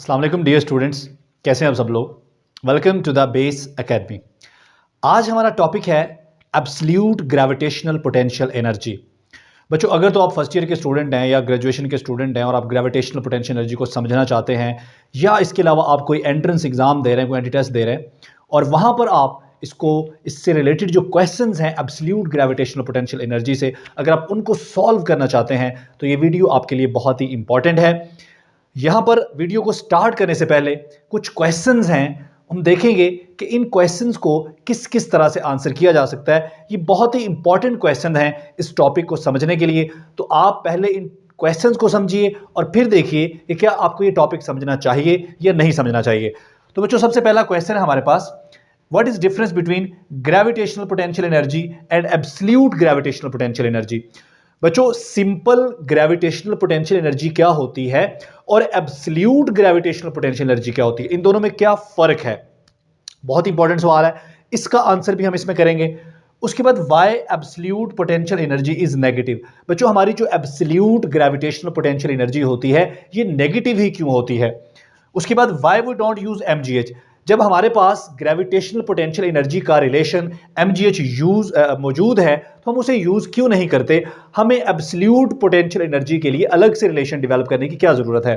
अस्सलाम वालेकुम dear students, कैसे हैं आप सब लोग। Welcome to the base academy. आज हमारा टॉपिक है एब्सोल्यूट ग्रेविटेशनल पोटेंशियल एनर्जी। बच्चों, अगर तो आप फर्स्ट ईयर के स्टूडेंट हैं या ग्रेजुएशन के स्टूडेंट हैं और आप ग्रेविटेशनल पोटेंशियल एनर्जी को समझना चाहते हैं, या इसके अलावा आप कोई एंट्रेंस एग्जाम दे रहे हैं, कोई एंट्री टेस्ट दे रहे हैं और वहां पर आप इससे रिलेटेड जो क्वेश्चंस हैं एब्सोल्यूट ग्रेविटेशनल पोटेंशियल एनर्जी से, अगर आप उनको सॉल्व करना चाहते हैं तो ये वीडियो आपके लिए बहुत ही इंपॉर्टेंट है। यहां पर वीडियो को स्टार्ट करने से पहले कुछ क्वेश्चंस हैं, हम देखेंगे कि इन क्वेश्चंस को किस किस तरह से आंसर किया जा सकता है। ये बहुत ही इंपॉर्टेंट क्वेश्चन हैं इस टॉपिक को समझने के लिए। तो आप पहले इन क्वेश्चंस को समझिए और फिर देखिए कि क्या आपको ये टॉपिक समझना चाहिए या नहीं समझना चाहिए। तो बच्चों, सबसे पहला क्वेश्चन है हमारे पास, what is difference between gravitational potential energy and absolute gravitational potential energy. बच्चों, सिंपल ग्रेविटेशनल पोटेंशियल एनर्जी क्या होती है और एब्सोल्यूट ग्रेविटेशनल पोटेंशियल एनर्जी क्या होती है, इन दोनों में क्या फर्क है। बहुत इंपॉर्टेंट सवाल है, इसका आंसर भी हम इसमें करेंगे। उसके बाद why absolute potential energy is negative. बच्चों, हमारी जो एब्सोल्यूट ग्रेविटेशनल पोटेंशियल एनर्जी होती है ये नेगेटिव ही क्यों होती है। उसके बाद why we don't use MGH. जब हमारे पास ग्रेविटेशनल पोटेंशियल एनर्जी का रिलेशन एमजीएच मौजूद है तो हम उसे यूज क्यों नहीं करते। हमें एब्सोल्यूट पोटेंशियल एनर्जी के लिए अलग से रिलेशन डेवलप करने की क्या जरूरत है।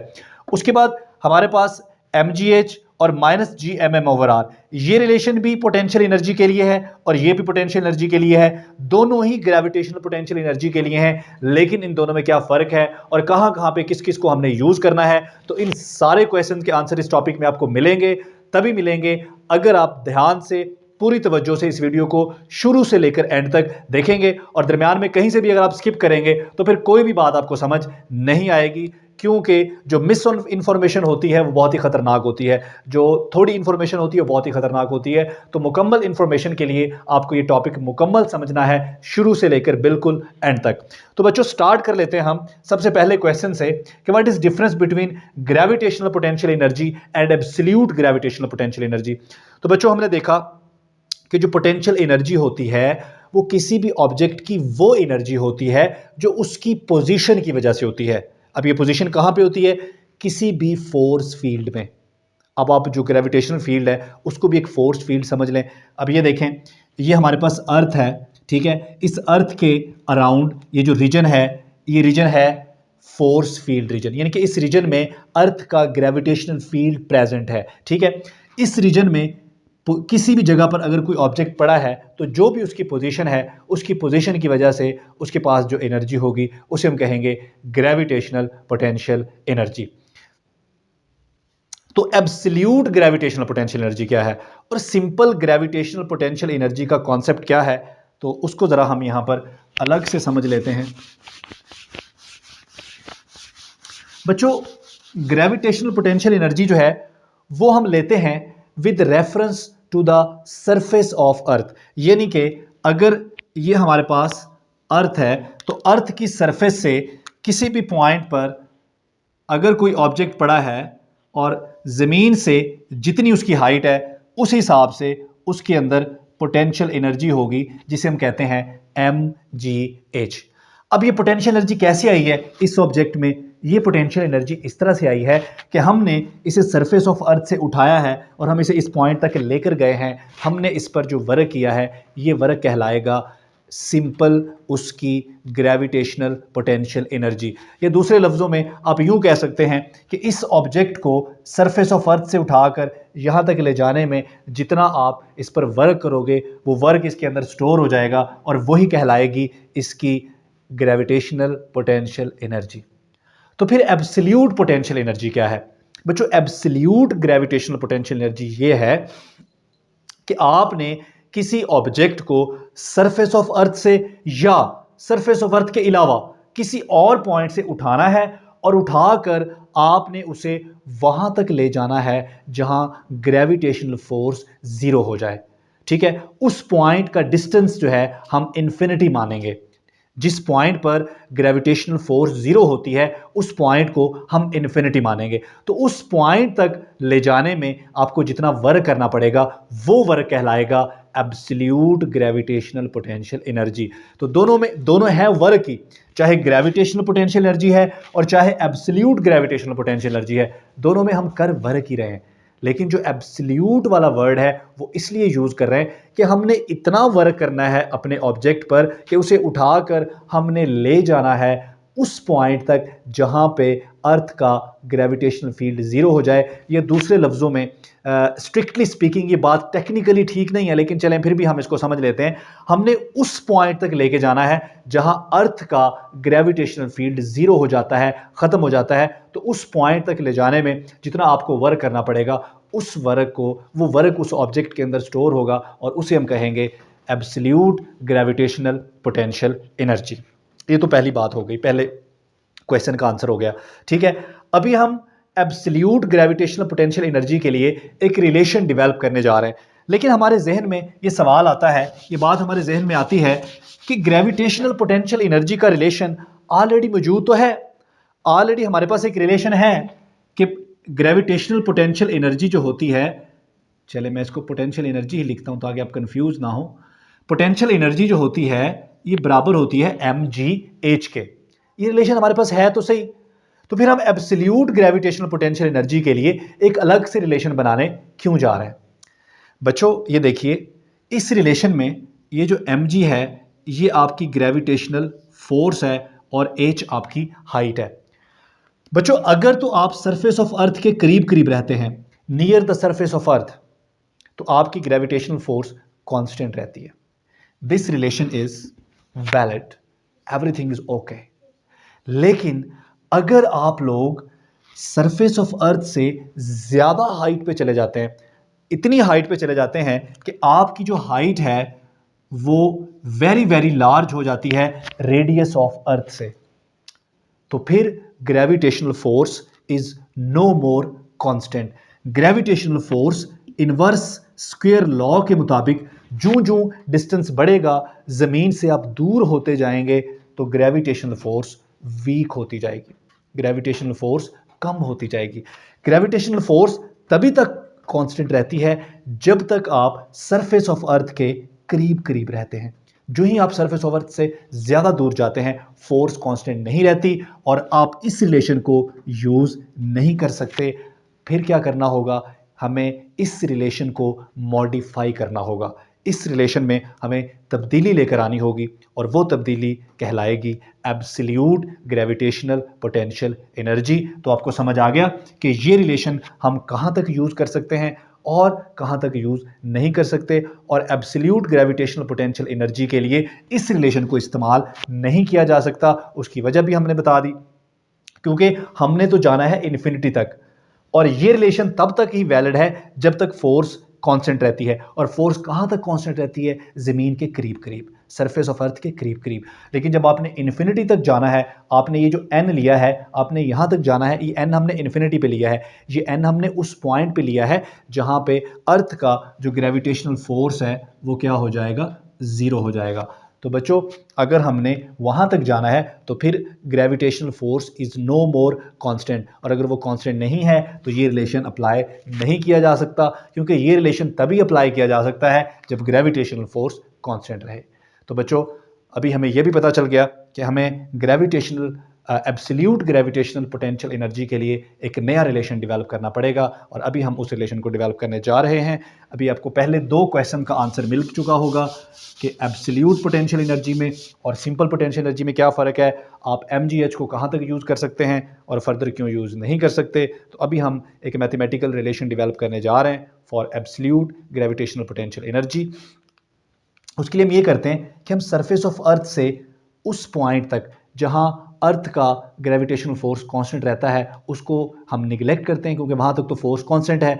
उसके बाद हमारे पास एमजीएच और minus G M M over R, ये रिलेशन भी पोटेंशियल एनर्जी के लिए है और ये भी पोटेंशियल एनर्जी के लिए है। दोनों ही ग्रेविटेशनल पोटेंशियल एनर्जी के लिए हैं, लेकिन इन दोनों में क्या फर्क है और कहां कहां पे किस किस को हमने यूज करना है। तो इन सारे क्वेश्चन के आंसर इस टॉपिक में आपको मिलेंगे, तभी मिलेंगे अगर आप ध्यान से पूरी तवज्जो से इस वीडियो को शुरू से लेकर एंड तक देखेंगे। और दरमियान में कहीं से भी अगर आप स्किप करेंगे तो फिर कोई भी बात आपको समझ नहीं आएगी, क्योंकि जो मिस इन्फॉर्मेशन होती है वो बहुत ही खतरनाक होती है, जो थोड़ी इन्फॉर्मेशन होती है वो बहुत ही खतरनाक होती है। तो मुकम्मल इन्फॉर्मेशन के लिए आपको ये टॉपिक मुकम्मल समझना है, शुरू से लेकर बिल्कुल एंड तक। तो बच्चों, स्टार्ट कर लेते हैं हम सबसे पहले क्वेश्चन से कि what is difference between gravitational potential energy and absolute gravitational potential energy. तो बच्चों, हमने देखा कि जो पोटेंशियल एनर्जी होती है वो किसी भी ऑब्जेक्ट की वो एनर्जी होती है जो उसकी पोजीशन की वजह से होती है। अब ये पोजीशन कहां पे होती है, किसी भी फोर्स फील्ड में। अब आप जो ग्रेविटेशनल फील्ड है उसको भी एक फोर्स फील्ड समझ लें। अब ये देखें, ये हमारे पास अर्थ है, ठीक है। इस अर्थ के अराउंड ये जो रीजन है, ये रीजन है फोर्स फील्ड रीजन, यानी कि इस रीजन में अर्थ का ग्रेविटेशनल फील्ड प्रेजेंट है, ठीक है। इस रीजन में किसी भी जगह पर अगर कोई ऑब्जेक्ट पड़ा है तो जो भी उसकी पोजीशन है, उसकी पोजीशन की वजह से उसके पास जो एनर्जी होगी उसे हम कहेंगे ग्रेविटेशनल पोटेंशियल एनर्जी। तो एब्सोल्यूट ग्रेविटेशनल पोटेंशियल एनर्जी क्या है और सिंपल ग्रेविटेशनल पोटेंशियल एनर्जी का कॉन्सेप्ट क्या है, तो उसको जरा हम यहां पर अलग से समझ लेते हैं। बच्चों, ग्रेविटेशनल पोटेंशियल एनर्जी जो है वो हम लेते हैं with reference to the surface of earth, यानी कि अगर ये हमारे पास अर्थ है तो अर्थ की सरफेस से किसी भी पॉइंट पर अगर कोई ऑब्जेक्ट पड़ा है और ज़मीन से जितनी उसकी हाइट है उस हिसाब से उसके अंदर पोटेंशियल एनर्जी होगी, जिसे हम कहते हैं mgh। अब ये पोटेंशियल एनर्जी कैसे आई है इस ऑब्जेक्ट में, ये पोटेंशियल एनर्जी इस तरह से आई है कि हमने इसे सरफेस ऑफ अर्थ से उठाया है और हम इसे इस पॉइंट तक लेकर गए हैं। हमने इस पर जो वर्क किया है ये वर्क कहलाएगा सिंपल उसकी ग्रेविटेशनल पोटेंशियल एनर्जी। या दूसरे लफ्ज़ों में आप यूं कह सकते हैं कि इस ऑब्जेक्ट को सरफेस ऑफ अर्थ से उठाकर यहाँ तक ले जाने में जितना आप इस पर वर्क करोगे वो वर्क इसके अंदर स्टोर हो जाएगा और वही कहलाएगी इसकी ग्रेविटेशनल पोटेंशियल एनर्जी। तो फिर एब्सोल्यूट पोटेंशियल एनर्जी क्या है। बच्चों, एब्सोल्यूट ग्रेविटेशनल पोटेंशियल एनर्जी ये है कि आपने किसी ऑब्जेक्ट को सरफेस ऑफ अर्थ से या सरफेस ऑफ अर्थ के अलावा किसी और पॉइंट से उठाना है और उठाकर आपने उसे वहां तक ले जाना है जहां ग्रेविटेशनल फोर्स जीरो हो जाए, ठीक है। उस पॉइंट का डिस्टेंस जो है हम इन्फिनिटी मानेंगे। जिस पॉइंट पर ग्रेविटेशनल फोर्स जीरो होती है उस पॉइंट को हम इन्फिनिटी मानेंगे। तो उस पॉइंट तक ले जाने में आपको जितना वर्क करना पड़ेगा वो वर्क कहलाएगा एब्सोल्यूट ग्रेविटेशनल पोटेंशियल एनर्जी। तो दोनों है वर्क की, चाहे ग्रेविटेशनल पोटेंशियल एनर्जी है और चाहे एब्सोल्यूट ग्रेविटेशनल पोटेंशियल एनर्जी है, दोनों में हम कर वर्क ही रहे हैं। लेकिन जो एब्सोल्यूट वाला वर्ड है वो इसलिए यूज़ कर रहे हैं कि हमने इतना वर्क करना है अपने ऑब्जेक्ट पर कि उसे उठाकर हमने ले जाना है उस पॉइंट तक जहां पे अर्थ का ग्रेविटेशनल फील्ड ज़ीरो हो जाए। ये दूसरे लफ्ज़ों में स्ट्रिक्टली स्पीकिंग ये बात टेक्निकली ठीक नहीं है, लेकिन चलें फिर भी हम इसको समझ लेते हैं। हमने उस पॉइंट तक लेके जाना है जहां अर्थ का ग्रेविटेशनल फील्ड ज़ीरो हो जाता है, ख़त्म हो जाता है। तो उस पॉइंट तक ले जाने में जितना आपको वर्क करना पड़ेगा, उस वर्क उस ऑब्जेक्ट के अंदर स्टोर होगा और उसे हम कहेंगे एब्सोल्यूट ग्रेविटेशनल पोटेंशियल एनर्जी। ये तो पहली बात हो गई, पहले क्वेश्चन का आंसर हो गया। ठीक है, अभी हम एब्सोल्यूट ग्रेविटेशनल पोटेंशियल एनर्जी के लिए एक रिलेशन डेवलप करने जा रहे हैं। लेकिन हमारे जहन में ये सवाल आता है, ये बात हमारे जहन में आती है कि ग्रेविटेशनल पोटेंशियल एनर्जी का रिलेशन ऑलरेडी मौजूद तो है, ऑलरेडी हमारे पास एक रिलेशन है कि ग्रेविटेशनल पोटेंशियल एनर्जी जो होती है, चले मैं इसको पोटेंशियल एनर्जी ही लिखता हूं ताकि आप कंफ्यूज ना हो। पोटेंशियल एनर्जी जो होती है ये बराबर होती है mgh के। ये रिलेशन हमारे पास है तो सही, तो फिर हम एब्सोल्यूट ग्रेविटेशनल पोटेंशियल एनर्जी के लिए एक अलग से रिलेशन बनाने क्यों जा रहे हैं? बच्चों ये देखिए, इस रिलेशन में ये जो mg है ये आपकी ग्रेविटेशनल फोर्स है और h आपकी हाइट है। बच्चों अगर तो आप सरफेस ऑफ अर्थ के करीब करीब रहते हैं, नियर द सरफेस ऑफ अर्थ, तो आपकी ग्रेविटेशनल फोर्स कांस्टेंट रहती है। This relation is valid, everything is okay. लेकिन अगर आप लोग सरफेस ऑफ अर्थ से ज्यादा हाइट पे चले जाते हैं, इतनी हाइट पे चले जाते हैं कि आपकी जो हाइट है वो वेरी वेरी लार्ज हो जाती है रेडियस ऑफ अर्थ से, तो फिर gravitational force is no more constant. Gravitational force inverse square law के मुताबिक जूं जूं डिस्टेंस बढ़ेगा, जमीन से आप दूर होते जाएंगे, तो ग्रेविटेशनल फोर्स वीक होती जाएगी, ग्रेविटेशनल फोर्स कम होती जाएगी। ग्रेविटेशनल फोर्स तभी तक कांस्टेंट रहती है जब तक आप सरफेस ऑफ अर्थ के करीब करीब रहते हैं। जो ही आप सरफेस ऑफ अर्थ से ज्यादा दूर जाते हैं, फोर्स कांस्टेंट नहीं रहती और आप इस रिलेशन को यूज नहीं कर सकते। फिर क्या करना होगा? हमें इस रिलेशन को मॉडिफाई करना होगा, इस रिलेशन में हमें तब्दीली लेकर आनी होगी और वो तब्दीली कहलाएगी एब्सोल्यूट ग्रेविटेशनल पोटेंशियल एनर्जी। तो आपको समझ आ गया कि ये रिलेशन हम कहाँ तक यूज़ कर सकते हैं और कहाँ तक यूज़ नहीं कर सकते, और एब्सोल्यूट ग्रेविटेशनल पोटेंशियल एनर्जी के लिए इस रिलेशन को इस्तेमाल नहीं किया जा सकता। उसकी वजह भी हमने बता दी, क्योंकि हमने तो जाना है इन्फिनिटी तक, और ये रिलेशन तब तक ही वैलिड है जब तक फोर्स कांस्टेंट रहती है। और फोर्स कहाँ तक कांस्टेंट रहती है? ज़मीन के करीब करीब, सरफेस ऑफ अर्थ के करीब करीब। लेकिन जब आपने इन्फिनिटी तक जाना है, आपने ये जो n लिया है, आपने यहाँ तक जाना है, ये n हमने इन्फिनिटी पे लिया है, ये n हमने उस पॉइंट पे लिया है जहाँ पे अर्थ का जो ग्रेविटेशनल फोर्स है वो क्या हो जाएगा? ज़ीरो हो जाएगा। तो बच्चों अगर हमने वहाँ तक जाना है तो फिर gravitational force is no more constant, और अगर वो कांस्टेंट नहीं है तो ये रिलेशन अप्लाई नहीं किया जा सकता, क्योंकि ये रिलेशन तभी अप्लाई किया जा सकता है जब ग्रेविटेशनल फोर्स कांस्टेंट रहे। तो बच्चों अभी हमें यह भी पता चल गया कि हमें gravitational absolute gravitational potential energy के लिए एक नया रिलेशन डेवलप करना पड़ेगा, और अभी हम उस रिलेशन को डेवलप करने जा रहे हैं। अभी आपको पहले दो क्वेश्चन का आंसर मिल चुका होगा कि एब्सोल्यूट पोटेंशियल एनर्जी में और सिंपल पोटेंशियल एनर्जी में क्या फ़र्क है, आप mgh को कहाँ तक यूज़ कर सकते हैं और फर्दर क्यों यूज़ नहीं कर सकते। तो अभी हम एक मैथमेटिकल रिलेशन डेवलप करने जा रहे हैं for absolute gravitational potential energy. उसके लिए हम ये करते हैं कि हम सरफेस ऑफ अर्थ से उस पॉइंट तक जहाँ अर्थ का ग्रेविटेशनल फोर्स कांस्टेंट रहता है उसको हम निगलेक्ट करते हैं, क्योंकि वहाँ तक तो फोर्स कांस्टेंट है।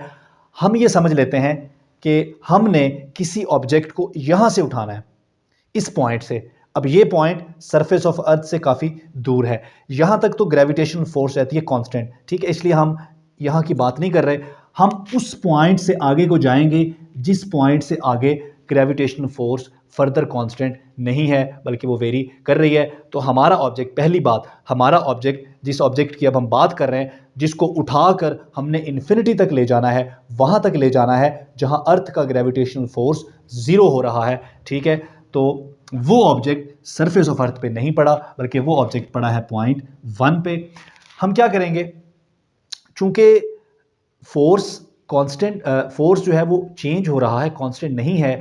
हम ये समझ लेते हैं कि हमने किसी ऑब्जेक्ट को यहाँ से उठाना है, इस पॉइंट से। अब ये पॉइंट सरफेस ऑफ अर्थ से काफ़ी दूर है, यहाँ तक तो ग्रेविटेशनल फोर्स रहती है कांस्टेंट, ठीक है, इसलिए हम यहाँ की बात नहीं कर रहे। हम उस पॉइंट से आगे को जाएंगे जिस पॉइंट से आगे ग्रेविटेशनल फोर्स फर्दर कांस्टेंट नहीं है, बल्कि वो वेरी कर रही है। तो हमारा ऑब्जेक्ट, पहली बात, हमारा ऑब्जेक्ट, जिस ऑब्जेक्ट की अब हम बात कर रहे हैं, जिसको उठाकर हमने इन्फिनिटी तक ले जाना है, वहां तक ले जाना है जहां अर्थ का ग्रेविटेशनल फोर्स 0 हो रहा है, ठीक है। तो वो ऑब्जेक्ट सरफेस ऑफ अर्थ पे नहीं पड़ा, बल्कि वो ऑब्जेक्ट पड़ा है पॉइंट 1 पे। हम क्या करेंगे, चूंकि फोर्स कांस्टेंट, फोर्स जो है वो चेंज हो रहा है, कांस्टेंट नहीं है,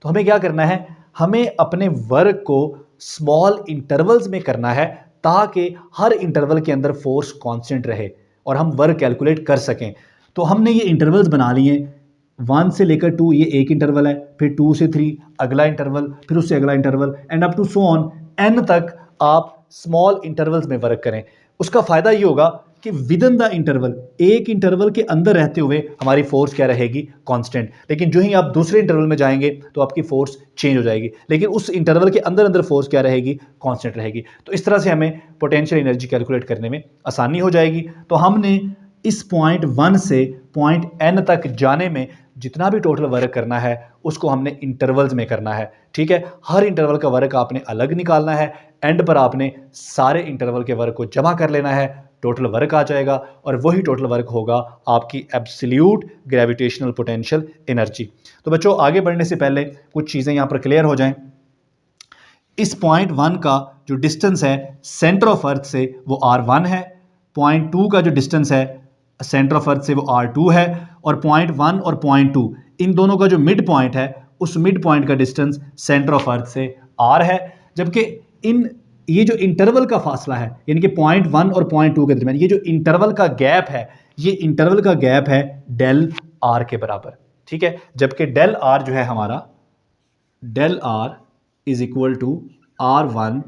तो हमें क्या करना है, हमें अपने वर्क को स्मॉल इंटरवल्स में करना है, ताकि हर इंटरवल के अंदर फोर्स कांस्टेंट रहे और हम वर्क कैलकुलेट कर सकें। तो हमने ये इंटरवल्स बना लिए, 1 से लेकर 2 ये एक इंटरवल है, फिर 2 से 3 अगला इंटरवल, फिर उससे अगला interval, and up to so on N तक आप स्मॉल इंटरवल्स में वर्क करें। उसका फायदा ये होगा कि विद इन द इंटरवल, एक इंटरवल के अंदर रहते हुए हमारी फोर्स क्या रहेगी, कांस्टेंट। लेकिन जो ही आप दूसरे इंटरवल में जाएंगे तो आपकी फोर्स चेंज हो जाएगी, लेकिन उस इंटरवल के अंदर अंदर फोर्स क्या रहेगी, कांस्टेंट रहेगी। तो इस तरह से हमें पोटेंशियल एनर्जी कैलकुलेट करने में आसानी हो जाएगी। तो हमने इस पॉइंट 1 से पॉइंट n तक जाने में जितना भी टोटल वर्क करना है, उसको हमने इंटरवल्स में करना है, ठीक है। हर इंटरवल का वर्क आपने अलग निकालना है, एंड पर आपने सारे इंटरवल के वर्क को जमा कर लेना है, टोटल वर्क आ जाएगा, और वही टोटल वर्क होगा आपकी एब्सोल्यूट ग्रेविटेशनल पोटेंशियल एनर्जी। तो बच्चों, आगे बढ़ने से पहले कुछ चीज़ें यहाँ पर क्लियर हो जाएं। इस पॉइंट 1 का जो डिस्टेंस है सेंटर ऑफ अर्थ से, वो r1 है। पॉइंट 2 का जो डिस्टेंस है सेंटर ऑफ अर्थ से, वो r2 है। और पॉइंट 1 और पॉइंट 2, इन दोनों का जो मिड पॉइंट है, उस मिड पॉइंट का डिस्टेंस सेंटर ऑफ अर्थ से r है। जबकि ये जो इंटरवल का फासला है, यानी कि पॉइंट 1 और पॉइंट 2 के दरमियान ये जो इंटरवल का गैप है, ये इंटरवल का गैप है डेल r के बराबर, ठीक है। जबकि डेल r जो है हमारा, del r is equal to r1,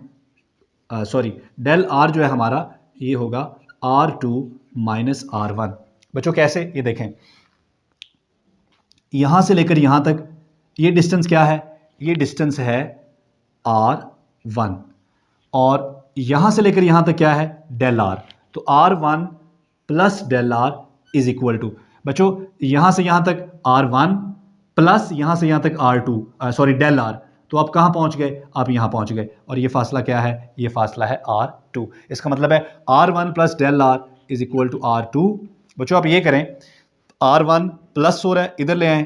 sorry, del r जो है हमारा, ये होगा r2 माइनस r1। बच्चों कैसे, ये देखें, यहां से लेकर यहां तक ये डिस्टेंस क्या है, ये डिस्टेंस है r1, और यहां से लेकर यहां तक क्या है, डेल r। तो r1 plus del r is equal to, बच्चों यहां से यहां तक r1 प्लस यहां से यहां तक r2, सॉरी डेल r। तो आप कहां पहुंच गए, आप यहां पहुंच गए, और ये फासला क्या है, ये फासला है r2। इसका मतलब है r1 plus del r is equal to r2। बच्चों आप ये करें, r1 प्लस हो रहा है, इधर ले आए,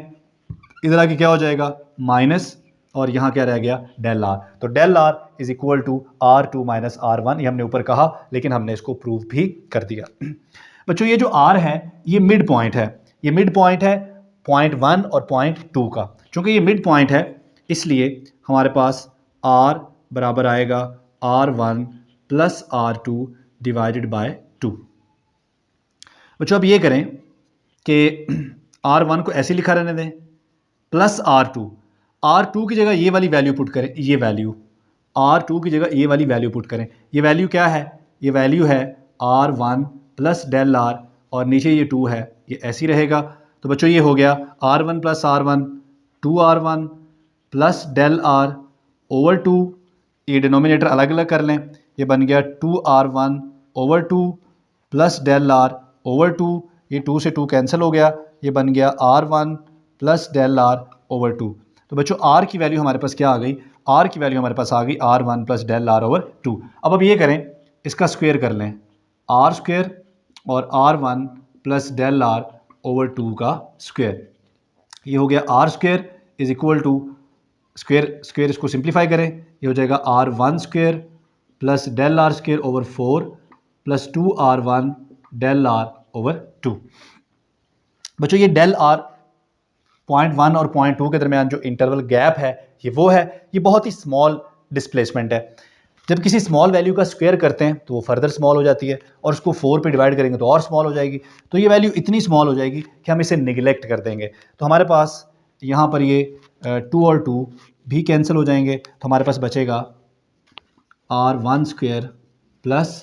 इधर आके क्या हो जाएगा, माइनस, और यहां क्या रह गया, डेल r। तो del r is equal to r2 minus r1, ये हमने ऊपर कहा, लेकिन हमने इसको प्रूव भी कर दिया। बच्चों ये जो r है, ये मिड पॉइंट है, ये मिड पॉइंट है पॉइंट 1 और पॉइंट 2 का। चूंकि ये मिड पॉइंट है, इसलिए हमारे पास r बराबर आएगा r1 plus r2 divided by 2। बच्चों अब ये करें कि r1 को ऐसे लिखा रहने दें, प्लस r2 की जगह ये वाली वैल्यू पुट करें, ये वैल्यू r2 की जगह ये वाली वैल्यू पुट करें। ये वैल्यू क्या है, ये वैल्यू है r1 प्लस डेल r, और नीचे ये 2 है, ये ऐसे ही रहेगा। तो बच्चों ये हो गया r1 plus r1, 2r1 plus del r over 2, ये डिनोमिनेटर अलग अलग कर लें, ये बन गया 2r1 over 2 plus del r over 2, ये 2 से 2 कैंसिल हो गया, ये बन गया r1 plus del r over 2। तो बच्चों r की वैल्यू हमारे पास क्या आ गई, r की वैल्यू हमारे पास आ गई r1 plus del r over 2। अब ये करें, इसका स्क्वायर कर लें, r स्क्वायर और r1 plus del r over 2 का स्क्वायर, ये हो गया r square is equal to, square इसको सिंप्लीफाई करें, ये हो जाएगा r1 square plus del r square over 4 plus 2r1 del r over 2। बच्चों ये डेल r पॉइंट 1 और पॉइंट 2 के दरमियान जो इंटरवल गैप है, ये वो है, ये बहुत ही स्मॉल डिस्प्लेसमेंट है। जब किसी स्मॉल वैल्यू का स्क्वायर करते हैं तो वो फर्दर स्मॉल हो जाती है, और उसको 4 पे डिवाइड करेंगे तो और स्मॉल हो जाएगी। तो ये वैल्यू इतनी स्मॉल हो जाएगी कि हम इसे निगलेक्ट कर देंगे। तो हमारे पास यहाँ पर ये 2 और 2 भी कैंसिल हो जाएंगे, तो हमारे पास बचेगा r1 स्क्वायर प्लस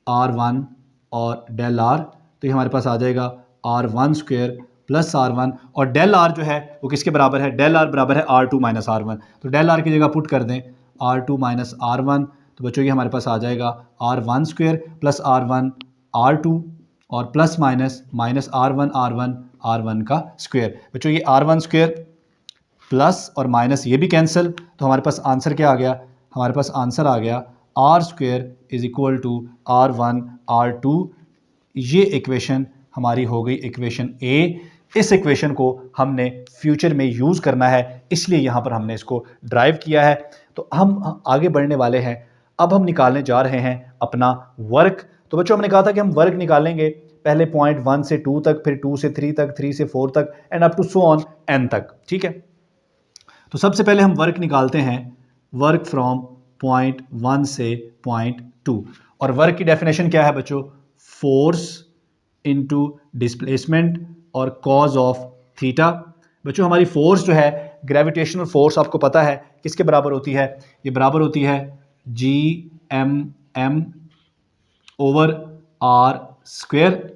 r1 और डेल r। तो ये हमारे पास आ जाएगा r1 स्क्वायर प्लस r1, और डेल r जो है वो किसके बराबर है, डेल r बराबर है r2 माइनस r1। तो डेल r की जगह पुट कर दें r2 माइनस r1, तो बच्चों ये हमारे पास आ जाएगा r1 square plus r1 r2, और plus minus minus r1 r1 का स्क्वायर। बच्चों ये r1 स्क्वायर प्लस और माइनस ये भी कैंसिल, तो हमारे पास आंसर क्या आ गया, हमारे पास आंसर आ गया R square is equal to R1 R2। ये इक्वेशन हमारी हो गई इक्वेशन ए। इस इक्वेशन को हमने फ्यूचर में यूज़ करना है, इसलिए यहाँ पर हमने इसको ड्राइव किया है। तो हम आगे बढ़ने वाले हैं। अब हम निकालने जा रहे हैं अपना वर्क। तो बच्चों हमने कहा था कि हम वर्क निकालेंगे पहले पॉइंट 1 से 2 तक, फिर 2 से 3 तक, 3 से 4 तक and up to so on n तक। ठीक है, तो सबसे पहले हम वर्क निकालते हैं, वर्क फ्रॉम पॉइंट 1 से पॉइंट 2। और वर्क की डेफिनेशन क्या है बच्चों, फोर्स इनटू डिस्प्लेसमेंट और कॉज ऑफ थीटा। बच्चों हमारी फोर्स जो है, ग्रेविटेशनल फोर्स आपको पता है किसके बराबर होती है, ये बराबर होती है Gm ओवर आर स्क्वेयर।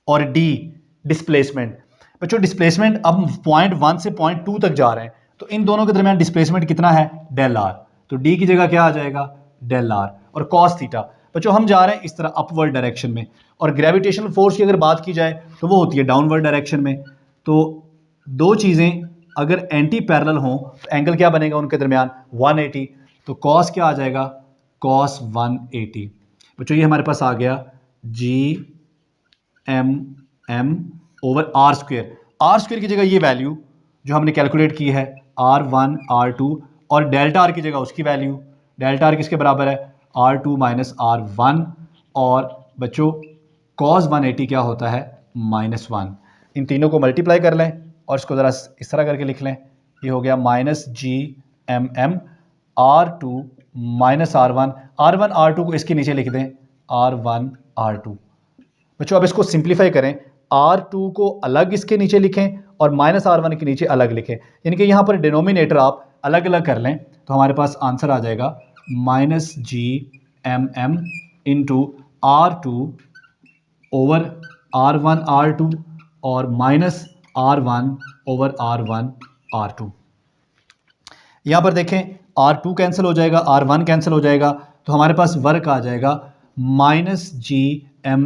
और डी डिस्प्लेसमेंट। बच्चों डिस्प्लेसमेंट, अब पॉइंट 1 से पॉइंट 2 तक जा रहे हैं, तो इन दोनों के दरमियान डिस्प्लेसमेंट कितना है, डेल आर। तो डी की जगह क्या आ जाएगा, डेल आर। और कॉस थीटा, बच्चों हम जा रहे हैं इस तरह अपवर्ड डायरेक्शन में, और ग्रेविटेशनल फोर्स की अगर बात की जाए तो वो होती है डाउनवर्ड डायरेक्शन में। तो दो चीज़ें अगर एंटी पैरेलल हों तो एंगल क्या बनेगा उनके दरमियान, 180। तो कॉस क्या आ जाएगा, कॉस 180। बच्चों ये हमारे पास आ गया Gm over R square. R square की जगह ये वैल्यू जो हमने कैलकुलेट की है R1 R2, और डेल्टा आर की जगह उसकी वैल्यू, डेल्टा आर किसके बराबर है, R2 माइनस R1। और बच्चों cos 180 क्या होता है, -1। इन तीनों को मल्टीप्लाई कर लें और इसको ज़रा इस तरह करके लिख लें, ये हो गया -Gm R2 minus R1। R1 R2 को इसके नीचे लिख दें R1 R2। बच्चों अब इसको सिंप्लीफाई करें, R2 को अलग इसके नीचे लिखें और -R1 के नीचे अलग लिखें, यानी कि यहाँ पर डिनोमिनेटर आप अलग अलग कर लें, तो हमारे पास आंसर आ जाएगा -Gm into R2 over R1 R2 और -R1 ओवर R1 R2। यहाँ पर देखें R2 कैंसिल हो जाएगा, R1 कैंसिल हो जाएगा, तो हमारे पास वर्क आ जाएगा -Gm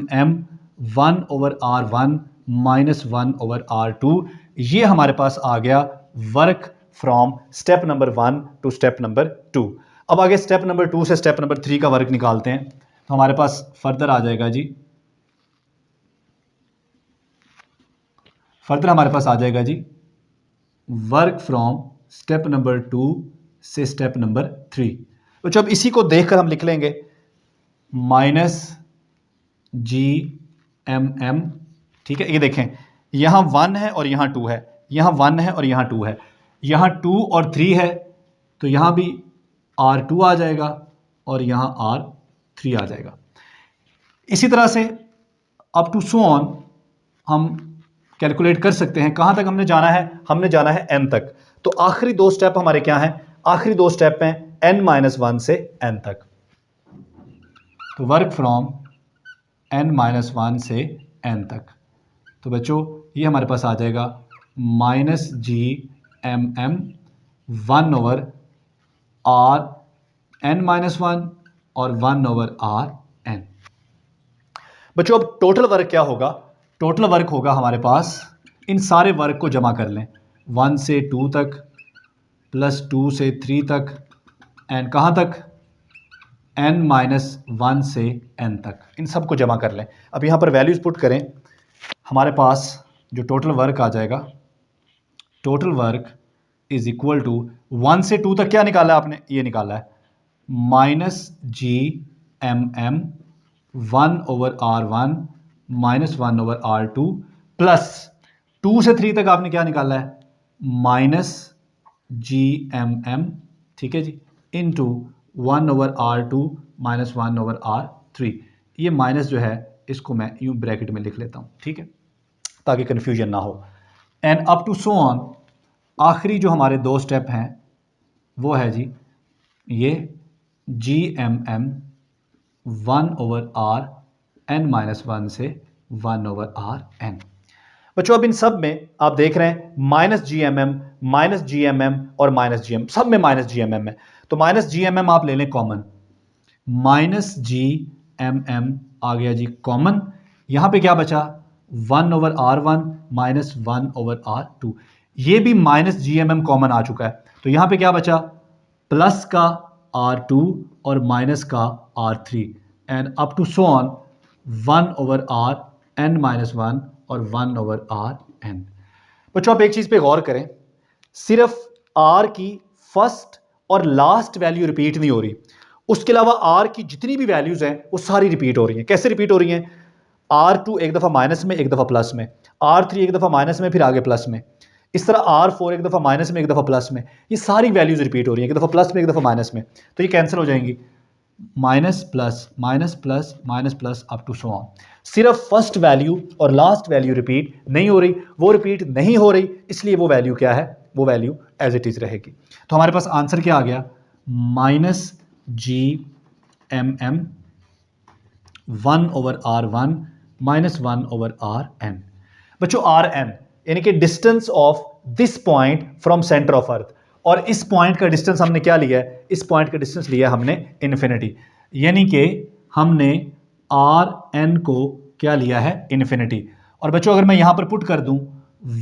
1 over R1 -1 over R2। ये हमारे पास आ गया work from step number 1 to step number 2। अब आगे स्टेप नंबर 2 से स्टेप नंबर 3 का वर्क निकालते हैं, तो हमारे पास फर्दर आ जाएगा जी, फर्दर हमारे पास आ जाएगा जी वर्क फ्रॉम स्टेप नंबर 2 से स्टेप नंबर 3। तो जब इसी को देखकर हम लिख लेंगे -Gm। ठीक है, ये देखें यहाँ 1 है और यहाँ 2 है, यहाँ 1 है और यहाँ 2 है, यहाँ 2 और 3 है, तो यहाँ भी R2 आ जाएगा और यहाँ R3 आ जाएगा। इसी तरह से अप टू सो ऑन हम कैलकुलेट कर सकते हैं। कहाँ तक हमने जाना है, हमने जाना है n तक। तो आखिरी दो स्टेप हमारे क्या हैं, आखिरी दो स्टेप हैं n-1 से n तक। तो वर्क फ्रॉम n-1 से n तक, तो बच्चों ये हमारे पास आ जाएगा -Gm 1 ओवर Rn-1 और 1 ओवर Rn। बच्चों अब टोटल वर्क क्या होगा, टोटल वर्क होगा हमारे पास, इन सारे वर्क को जमा कर लें, 1 से 2 तक प्लस 2 से 3 तक एंड कहाँ तक, n-1 से n तक, इन सब को जमा कर लें। अब यहाँ पर वैल्यूज पुट करें, हमारे पास जो टोटल वर्क आ जाएगा, total work is equal to 1 से 2 तक क्या निकाला है आपने, ये निकाला है -Gm 1 over R1 -1 over R2 plus 2 से 3 तक आपने क्या निकाला है, -Gm, ठीक है जी, into 1 over R2 -1 over R3। ये माइनस जो है इसको मैं यूं ब्रैकेट में लिख लेता हूं, ठीक है, ताकि कन्फ्यूजन ना हो। And up to so on, आखिरी जो हमारे दो स्टेप हैं वो है जी ये Gm 1 ओवर Rn-1 से 1 ओवर Rn। बच्चों अब इन सब में आप देख रहे हैं -Gmm और -Gm, सब में -Gmm है, तो -Gmm आप ले लें कॉमन, -Gmm आ गया जी कॉमन। यहां पे क्या बचा, 1 ओवर R1 -1 ओवर R2। ये भी माइनस GMM कॉमन आ चुका है, तो यहां पे क्या बचा, प्लस का R2 और माइनस का R3 and up to so on 1/Rn-1 और 1/Rn। बच्चों आप एक चीज पे गौर करें, सिर्फ R की फर्स्ट और लास्ट वैल्यू रिपीट नहीं हो रही, उसके अलावा R की जितनी भी वैल्यूज हैं वो सारी रिपीट हो रही हैं। कैसे रिपीट हो रही हैं? R2 एक दफा माइनस में, एक दफा प्लस में, R3 एक दफा माइनस में फिर आगे प्लस में, इस तरह R4 एक दफा माइनस में एक दफा प्लस में, ये सारी वैल्यूज रिपीट हो रही हैं, एक दफा प्लस में एक दफा माइनस में, तो ये कैंसिल हो जाएंगी, minus plus minus plus minus plus up to so on. सिर्फ फर्स्ट वैल्यू और लास्ट वैल्यू रिपीट नहीं हो रही, वो रिपीट नहीं हो रही इसलिए वो वैल्यू क्या है, वो वैल्यू एज इट इज रहेगी। तो हमारे पास आंसर क्या आ गया, -GMM 1/R1 -1/Rn। बच्चों Rn यानी कि distance of this point from centre of earth, और इस पॉइंट का डिस्टेंस हमने क्या लिया है, इस पॉइंट का डिस्टेंस लिया हमने इन्फिनिटी, यानी कि हमने Rn को क्या लिया है, इन्फिनिटी। और बच्चों अगर मैं यहां पर पुट कर दूं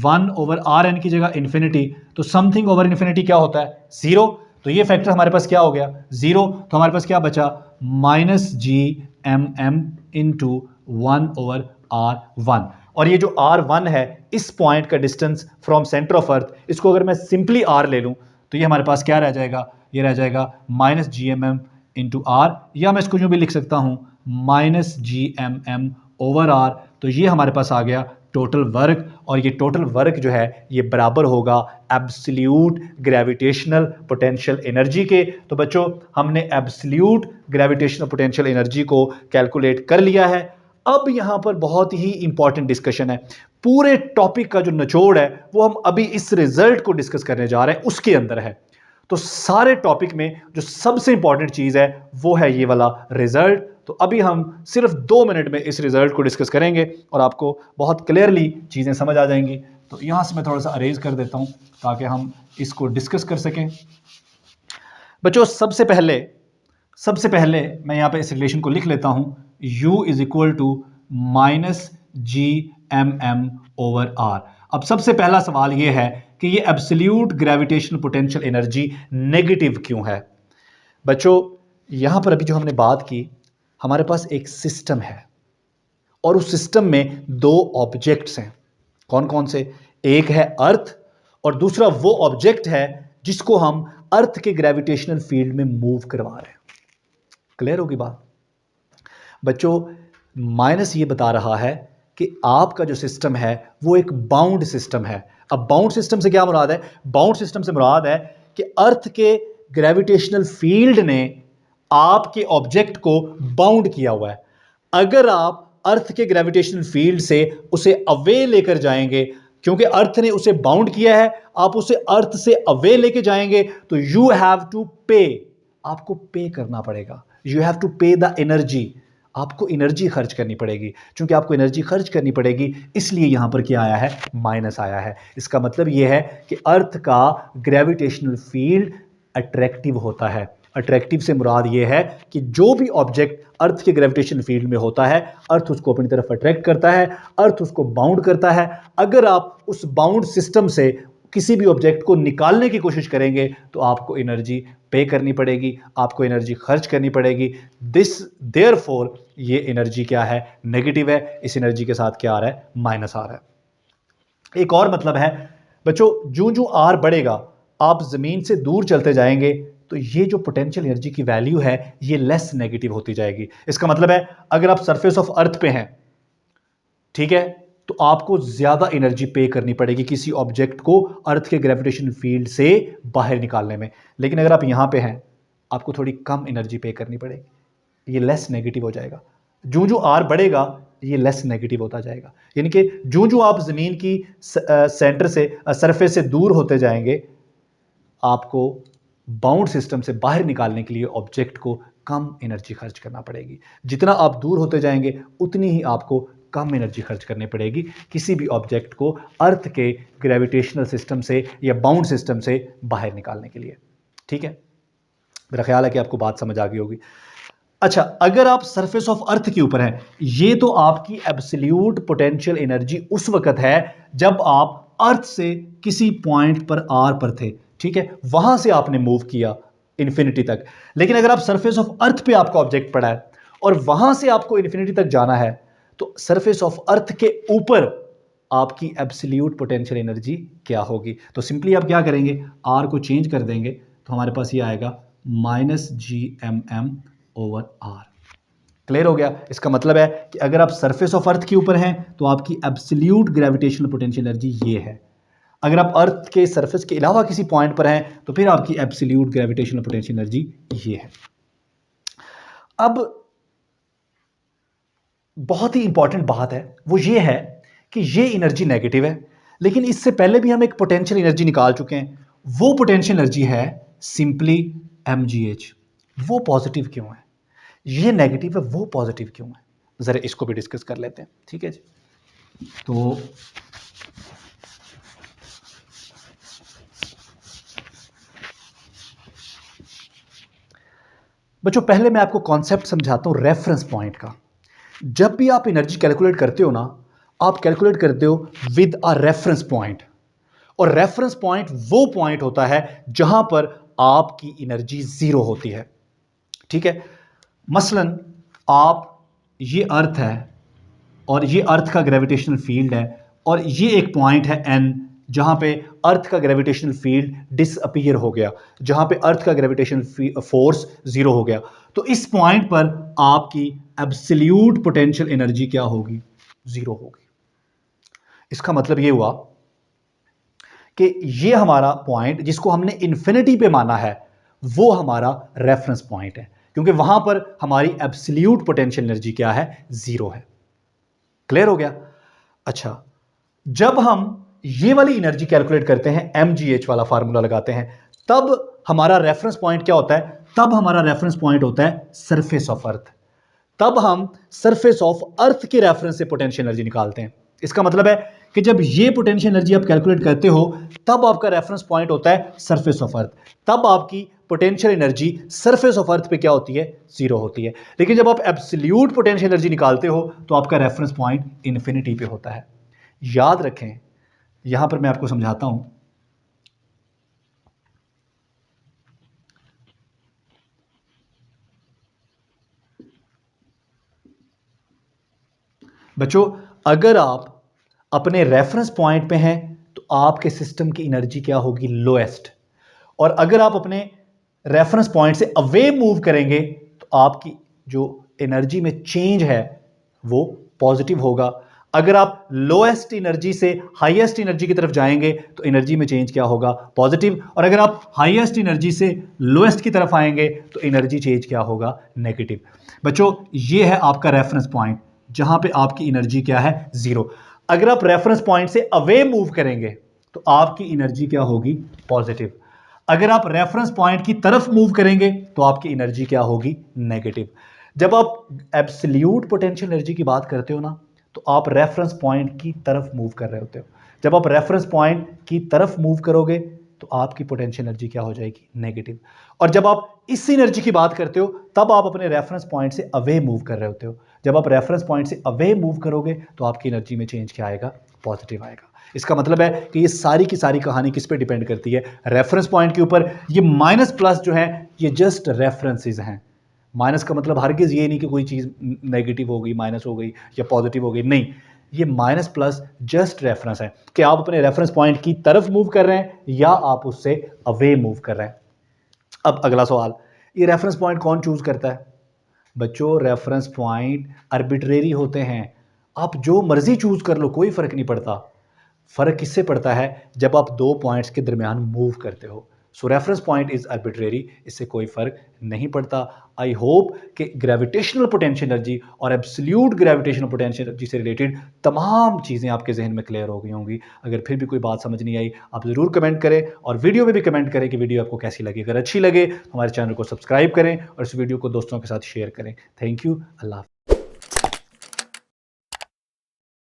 1/Rn की जगह इन्फिनिटी, तो समथिंग ओवर इन्फिनिटी क्या होता है, 0, तो ये फैक्टर हमारे पास क्या हो गया, 0, तो हमारे पास क्या बचा, -GMM इंटू 1/R1। और ये जो R1 है, इस पॉइंट का distance from centre of earth, इसको अगर मैं सिंपली R ले लूं तो ये हमारे पास क्या रह जाएगा, ये रह जाएगा -GMM इंटू R, या मैं इसको यूं भी लिख सकता हूं -GMM/R। तो ये हमारे पास आ गया टोटल वर्क, और ये टोटल वर्क जो है ये बराबर होगा एब्सोल्यूट ग्रेविटेशनल पोटेंशियल एनर्जी के। तो बच्चों हमने एब्सोल्यूट ग्रेविटेशनल पोटेंशियल एनर्जी को कैलकुलेट कर लिया है। अब यहां पर बहुत ही इंपॉर्टेंट डिस्कशन है, पूरे टॉपिक का जो निचोड़ है वो हम अभी इस रिजल्ट को डिस्कस करने जा रहे हैं, उसके अंदर है। तो सारे टॉपिक में जो सबसे इंपॉर्टेंट चीज है वो है ये वाला रिजल्ट। तो अभी हम सिर्फ 2 मिनट में इस रिजल्ट को डिस्कस करेंगे और आपको बहुत क्लियरली चीजें समझ आ जाएंगी। तो यहां से मैं थोड़ा सा अरेंज कर देता हूं ताकि हम इसको डिस्कस कर सकें। बच्चों सबसे पहले मैं यहां पे इस रिलेशन को लिख लेता हूं, U is equal to -GMM/R। अब सबसे पहला सवाल यह है कि ये absolute gravitational potential energy negative क्यों है। बच्चों यहां पर अभी जो हमने बात की, हमारे पास एक सिस्टम है और उस सिस्टम में 2 ऑब्जेक्ट्स हैं। कौन कौन से? एक है अर्थ और दूसरा वो ऑब्जेक्ट है जिसको हम अर्थ के ग्रेविटेशनल फील्ड में मूव करवा रहे हैं। क्लियर होगी बात? बच्चों माइनस ये बता रहा है कि आपका जो सिस्टम है वो एक बाउंड सिस्टम है। अब बाउंड सिस्टम से क्या मुराद है? बाउंड सिस्टम से मुराद है कि अर्थ के ग्रेविटेशनल फील्ड ने आपके ऑब्जेक्ट को बाउंड किया हुआ है। अगर आप अर्थ के ग्रेविटेशनल फील्ड से उसे अवे लेकर जाएंगे, क्योंकि अर्थ ने उसे बाउंड किया है, आप उसे अर्थ से अवे लेके जाएंगे तो यू हैव टू पे, आपको पे करना पड़ेगा। यू हैव टू पे द एनर्जी, आपको एनर्जी खर्च करनी पड़ेगी। चूंकि आपको एनर्जी खर्च करनी पड़ेगी इसलिए यहां पर क्या आया है, माइनस आया है। इसका मतलब यह है कि अर्थ का ग्रेविटेशनल फील्ड अट्रैक्टिव होता है। अट्रैक्टिव से मुराद यह है कि जो भी ऑब्जेक्ट अर्थ के ग्रेविटेशनल फील्ड में होता है, अर्थ उसको अपनी तरफ अट्रैक्ट करता है, अर्थ उसको बाउंड करता है। अगर आप उस बाउंड सिस्टम से किसी भी ऑब्जेक्ट को निकालने की कोशिश करेंगे तो आपको एनर्जी पे करनी पड़ेगी, आपको एनर्जी खर्च करनी पड़ेगी। देयरफॉर ये एनर्जी क्या है, नेगेटिव है। इस एनर्जी के साथ क्या आ रहा है, माइनस आ रहा है। एक और मतलब है बच्चों, जो जो आर बढ़ेगा, आप जमीन से दूर चलते जाएंगे तो ये जो पोटेंशियल एनर्जी की वैल्यू है ये लेस नेगेटिव होती जाएगी। इसका मतलब है अगर आप सरफेस ऑफ अर्थ पे हैं, ठीक है, तो आपको ज्यादा एनर्जी पे करनी पड़ेगी किसी ऑब्जेक्ट को अर्थ के ग्रेविटेशन फील्ड से बाहर निकालने में। लेकिन अगर आप यहां पे हैं, आपको थोड़ी कम एनर्जी पे करनी पड़ेगी, ये लेस नेगेटिव हो जाएगा। जो जो आर बढ़ेगा ये लेस नेगेटिव होता जाएगा। यानी कि जो जो आप जमीन की सेंटर से सरफेस से दूर होते जाएंगे, आपको बाउंड सिस्टम से बाहर निकालने के लिए ऑब्जेक्ट को कम एनर्जी खर्च करना पड़ेगी। जितना आप दूर होते जाएंगे उतनी ही आपको कम एनर्जी खर्च करनी पड़ेगी किसी भी ऑब्जेक्ट को अर्थ के ग्रेविटेशनल सिस्टम से या बाउंड सिस्टम से बाहर निकालने के लिए। ठीक है, मेरा ख्याल है कि आपको बात समझ आ गई होगी। अच्छा, अगर आप सरफेस ऑफ अर्थ के ऊपर हैं, ये तो आपकी एब्सोल्यूट पोटेंशियल एनर्जी उस वक्त है जब आप अर्थ से किसी पॉइंट पर आर पर थे, ठीक है, वहां से आपने मूव किया इन्फिनिटी तक। लेकिन अगर आप सरफेस ऑफ अर्थ पे आपका ऑब्जेक्ट पड़ा है और वहां से आपको इन्फिनिटी तक जाना है, तो सरफेस ऑफ अर्थ के ऊपर आपकी एब्सोल्यूट पोटेंशियल एनर्जी क्या होगी? तो सिंपली आप क्या करेंगे, आर को चेंज कर देंगे, तो हमारे पास ये आएगा -GMM/R। क्लियर हो गया? इसका मतलब है कि अगर आप सरफेस ऑफ अर्थ के ऊपर हैं तो आपकी एब्सोल्यूट ग्रेविटेशनल पोटेंशियल एनर्जी ये है। अगर आप अर्थ के सरफेस के अलावा किसी पॉइंट पर हैं तो फिर आपकी एब्सोल्यूट ग्रेविटेशनल पोटेंशियल एनर्जी ये है। अब बहुत ही इंपॉर्टेंट बात है, वो ये है कि ये एनर्जी नेगेटिव है, लेकिन इससे पहले भी हम एक पोटेंशियल एनर्जी निकाल चुके हैं। वो पोटेंशियल एनर्जी है सिंपली mgh। वो पॉजिटिव क्यों है? ये नेगेटिव है, वो पॉजिटिव क्यों है? जरा इसको भी डिस्कस कर लेते हैं, ठीक है जी। तो बच्चों, पहले मैं आपको कॉन्सेप्ट समझाता हूं रेफरेंस पॉइंट का। जब भी आप एनर्जी कैलकुलेट करते हो ना, आप कैलकुलेट करते हो विद अ रेफरेंस पॉइंट, और रेफरेंस पॉइंट वो पॉइंट होता है जहां पर आपकी एनर्जी जीरो होती है, ठीक है। मसलन आप, ये अर्थ है और ये अर्थ का ग्रेविटेशनल फील्ड है, और ये एक पॉइंट है n जहां पे अर्थ का ग्रेविटेशनल फील्ड डिसअपीयर हो गया, जहां पे अर्थ का ग्रेविटेशनल फोर्स जीरो हो गया। तो इस पॉइंट पर आपकी एब्सोल्यूट पोटेंशियल एनर्जी क्या होगी? जीरो होगी। इसका मतलब ये हुआ कि ये हमारा पॉइंट जिसको हमने इन्फिनिटी पे माना है, वो हमारा रेफरेंस पॉइंट है, क्योंकि वहां पर हमारी एब्सोल्यूट पोटेंशियल एनर्जी क्या है? जीरो है। क्लियर हो गया? अच्छा, जब हम ये वाली एनर्जी कैलकुलेट करते हैं, mgh वाला फार्मूला लगाते हैं, तब हमारा रेफरेंस पॉइंट क्या होता है? तब हमारा रेफरेंस पॉइंट होता है सरफेस ऑफ अर्थ। तब हम सरफेस ऑफ अर्थ के रेफरेंस से पोटेंशियल एनर्जी निकालते हैं। इसका मतलब है कि जब ये पोटेंशियल एनर्जी आप कैलकुलेट करते हो, तब आपका रेफरेंस पॉइंट होता है सरफेस ऑफ अर्थ। तब आपकी पोटेंशियल एनर्जी सरफेस ऑफ अर्थ पे क्या होती है? जीरो होती है। लेकिन जब आप एब्सोल्यूट पोटेंशियल एनर्जी निकालते हो तो आपका रेफरेंस पॉइंट इन्फिनिटी पे होता है। याद रखें, यहां पर मैं आपको समझाता हूं। बच्चों, अगर आप अपने रेफरेंस पॉइंट पे हैं तो आपके सिस्टम की एनर्जी क्या होगी? लोएस्ट। और अगर आप अपने रेफरेंस पॉइंट से अवे मूव करेंगे तो आपकी जो एनर्जी में चेंज है वो पॉजिटिव होगा। अगर आप लोएस्ट एनर्जी से हाईएस्ट एनर्जी की तरफ जाएंगे तो एनर्जी में चेंज क्या होगा? पॉजिटिव। और अगर आप हाईएस्ट एनर्जी से लोएस्ट की तरफ आएंगे तो एनर्जी चेंज क्या होगा? नेगेटिव। बच्चों, ये है आपका रेफरेंस पॉइंट जहां पे आपकी एनर्जी क्या है? जीरो। अगर आप रेफरेंस पॉइंट से अवे मूव करेंगे तो आपकी एनर्जी क्या होगी? पॉजिटिव। अगर आप रेफरेंस पॉइंट की तरफ मूव करेंगे तो आपकी एनर्जी क्या होगी? नेगेटिव। जब आप एब्सोल्यूट पोटेंशियल एनर्जी की बात करते हो ना, तो आप रेफरेंस पॉइंट की तरफ मूव कर रहे होते हो। जब आप रेफरेंस पॉइंट की तरफ मूव करोगे तो आपकी पोटेंशियल एनर्जी क्या हो जाएगी? नेगेटिव। और जब आप इस एनर्जी की बात करते हो तब आप अपने रेफरेंस पॉइंट से अवे मूव कर रहे होते हो। जब आप रेफरेंस पॉइंट से अवे मूव करोगे तो आपकी एनर्जी में चेंज क्या आएगा? पॉजिटिव आएगा। इसका मतलब है कि ये सारी की सारी कहानी किस पे डिपेंड करती है? रेफरेंस पॉइंट के ऊपर। ये माइनस प्लस जो है ये जस्ट रेफरेंसेस हैं। माइनस का मतलब हरगिज ये नहीं कि कोई चीज़ नेगेटिव हो गई, माइनस हो गई या पॉजिटिव हो गई, नहीं। ये माइनस प्लस जस्ट रेफरेंस है कि आप अपने रेफरेंस पॉइंट की तरफ मूव कर रहे हैं या आप उससे अवे मूव कर रहे हैं। अब अगला सवाल, ये रेफरेंस पॉइंट कौन चूज करता है? बच्चों, रेफरेंस पॉइंट आर्बिट्रेरी होते हैं। आप जो मर्जी चूज कर लो, कोई फर्क नहीं पड़ता। फर्क किससे पड़ता है? जब आप दो पॉइंट्स के दरमियान मूव करते हो। सो रेफरेंस पॉइंट इज आर्बिट्रेरी, इससे कोई फर्क नहीं पड़ता। आई होप कि ग्रेविटेशनल पोटेंशियल एनर्जी और एब्सोल्यूट ग्रेविटेशनल पोटेंशियल एनर्जी से रिलेटेड तमाम चीज़ें आपके जहन में क्लियर हो गई होंगी। अगर फिर भी कोई बात समझ नहीं आई, आप ज़रूर कमेंट करें, और वीडियो में भी कमेंट करें कि वीडियो आपको कैसी लगी। अगर अच्छी लगे तो हमारे चैनल को सब्सक्राइब करें और इस वीडियो को दोस्तों के साथ शेयर करें। Thank you. अल्लाह।